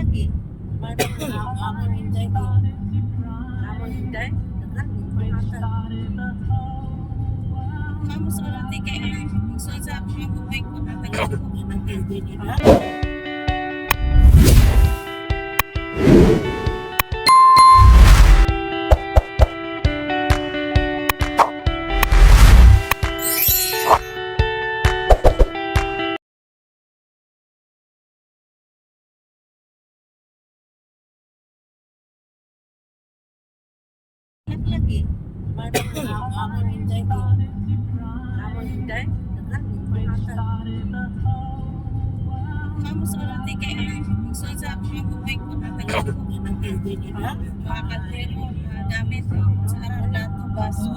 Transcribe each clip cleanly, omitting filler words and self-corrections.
lagi. Mana amon hinday ko. Amon hinday. Dagan pangatan. Kamu seorang TKI. So sa ako may ko natagal ko ng LD nila. Lagi. Mana amon hinday ko. Amon hinday. Dagan pangatan. Kamu seorang TKI. So sa ako may ko natagal ko ng LD nila. Mga kaldero, mga gamit sa araw na ito, baso.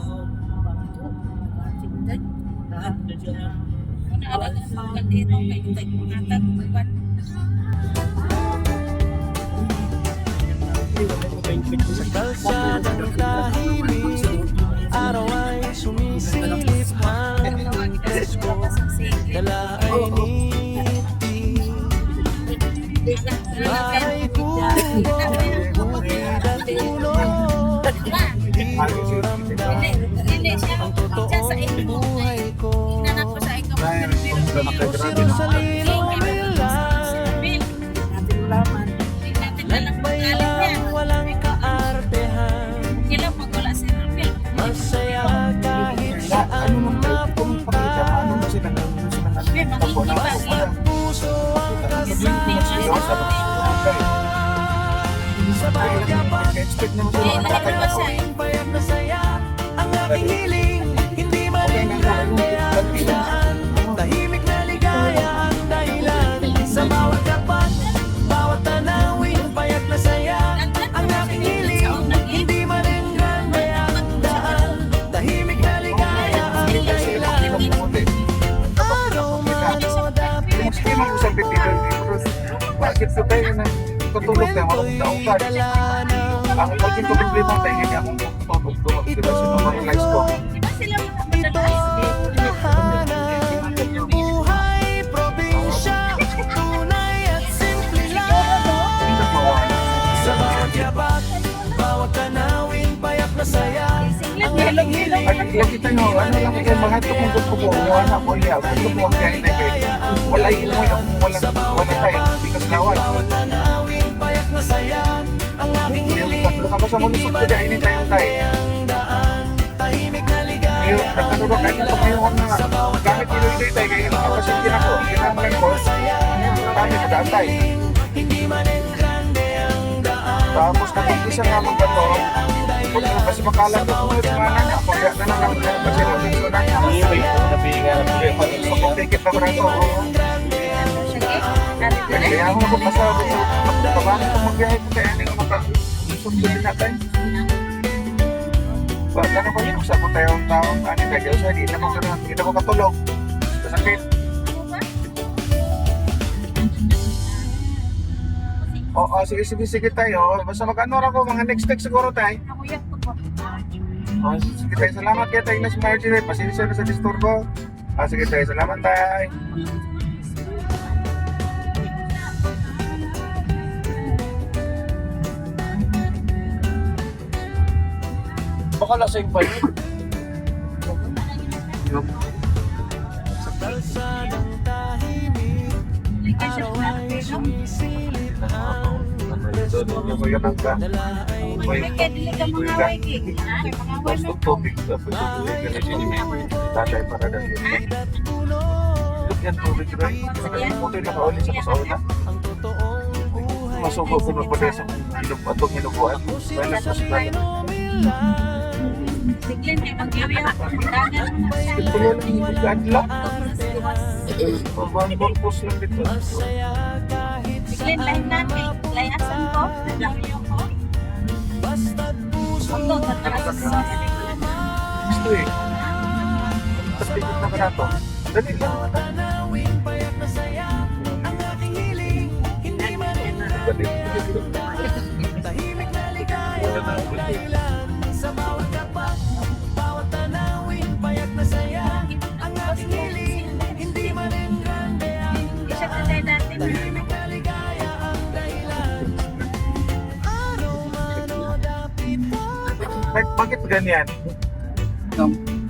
Una alam ng mga kaldero, kayo tayo pangatan, buwan. Sa kalsadang tahimik, araw ay sumisilip ang presko, dala ay niti, ay bukid at puno, di ko ramdam ang totoong buhay ko. Siro sa lilong nilang, lakbay lang walang kaartehan, masaya kahit saan mapunta, basta puso ang kasama. Sa bawat yapak, awing payag na saya, ang aking hiling, hindi maligande ang daan, tahimik na ligaya ang dahilan. Sa bawat yapak, bawat tanawin, payag na saya, ang aking hiling, hindi maligande ang daan, tahimik na ligaya ang dahilan. Araw man o dapit, bakit sa tayo na tutulog tayo kwento'y makapagdaong dala ng ang pagkito problema tayo hindi akong tutulog diba sinormalize ko tahanan, buhay probinsya, tunay at simple lang. Sa bawat yapak, bawat tanawin, payak na saya, ang aking hiling, at lagi tayo ano lang kayo mga tukong ko wala ko liya gusto ko kaya na kayo wala mo yung wala tayo because lawan bawat tanawin, payak na saya, ang aking hiling, kapag sa mulusok ko dahil hindi tayo tayo ang daan, tahimik na ligaya yung nagkanurok kayo ito kayo na gamit nilo tayo kayo nakapasintin ako ginamalan ko kami nag-aantay hindi man engrande ang daan. tapos nakapisa nga magbato kasi makalat ko yung mga nanya kaya na lang kasi nabinso na niya gusto ko tikit na braso kaya ako nagpasabi sa paano ko magbiyahe ko kaya hindi ko makasundin natin ba't ano ko yung sa ko tayong taong ano kaya siya hindi na mo katulog kasakit oo sige tayo basta mag-ano ako mga next siguro tayo sige tayo salamat kaya tayo na si Marjorie pasensya na sa disturbo sige tayo salamat tayo baka lasing pa yun Sa kalsadang tahimik, araw ay sumisilip ang presko, dala ay Basta tubig tapos tatay para dahil nipit at puno, yan tubig rin kasi puto na kauli sa kasauna ang totoong buhay masubo ko na pa sa atong hinubuan Siro sa lilong nilang, Siglen ay mag-iwiyak. Dagan na siya. ito lang yung gadla artehan, pabang pos lang dito masaya kahit Siglen lain natin. Layasan ko. Nalayo ko. basta't puso Ito, tataras sa gusto eh tapos na ka na to dali lang tanawin, payak na saya, ang aking hiling, hindi man dali tahimik na ligaya ang dahilan. Sa bawat yapak, bawat tanawin, payak na saya, ang aking hiling, hindi man engrande ang Isa ka daan, tayo natin. tahimik na ligaya ang dahilan. Bakit ganyan?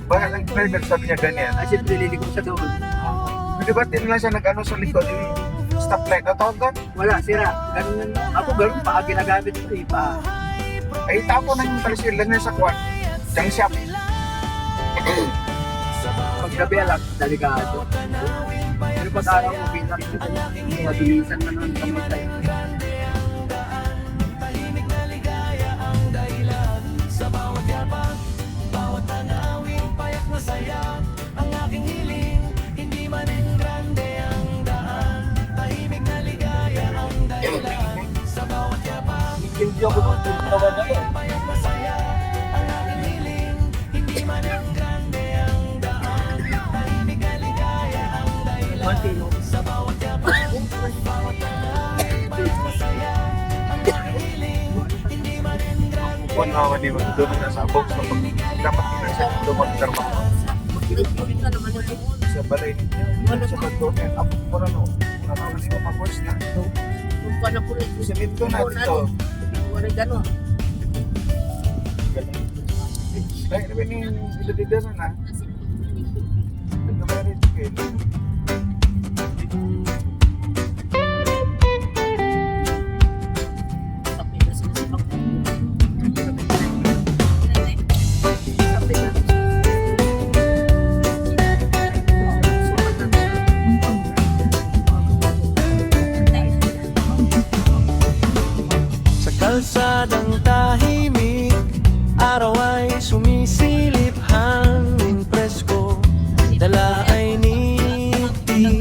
Bakit ang driver sabi niya ganyan? Ay, siyempre, liliko siya doon. Di ba lang siya nag-ano sa likod? Stoplight na tawag doon? Wala, sira. Ganun lang. Ako, ganun pa. Ginagamit ko eh, pa. Ay, tapo na yung talisir lang niya sa kwan. Junk shop. Pag gabi alam, delikado. Pero pag araw mo, bilang mabilisan na naman kami tayo. Hindi ako doon. Tawa na yun. Matino. Kung naman di ba doon na sa box na pag dapat din siya dumagdarma Nag-ibig ka naman yun. sa balay ninyo. Sa pagdoon yan. Ako po na no. Naman di ba mag-course na. Kung pa na po rin. Simito na dito. Wala gano'n. Dahil naman yung ilagay na. Nagkamarin kayo. Sabi na sila sa pagkakas. Sa kalsadang tahimik, araw ay sumisilip, hangin presko, dala ay niti.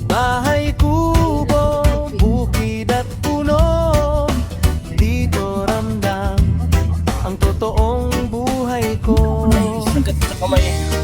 Bahay kubo, bukid at puno, dito ramdam ang totoong buhay ko. Sa kamay.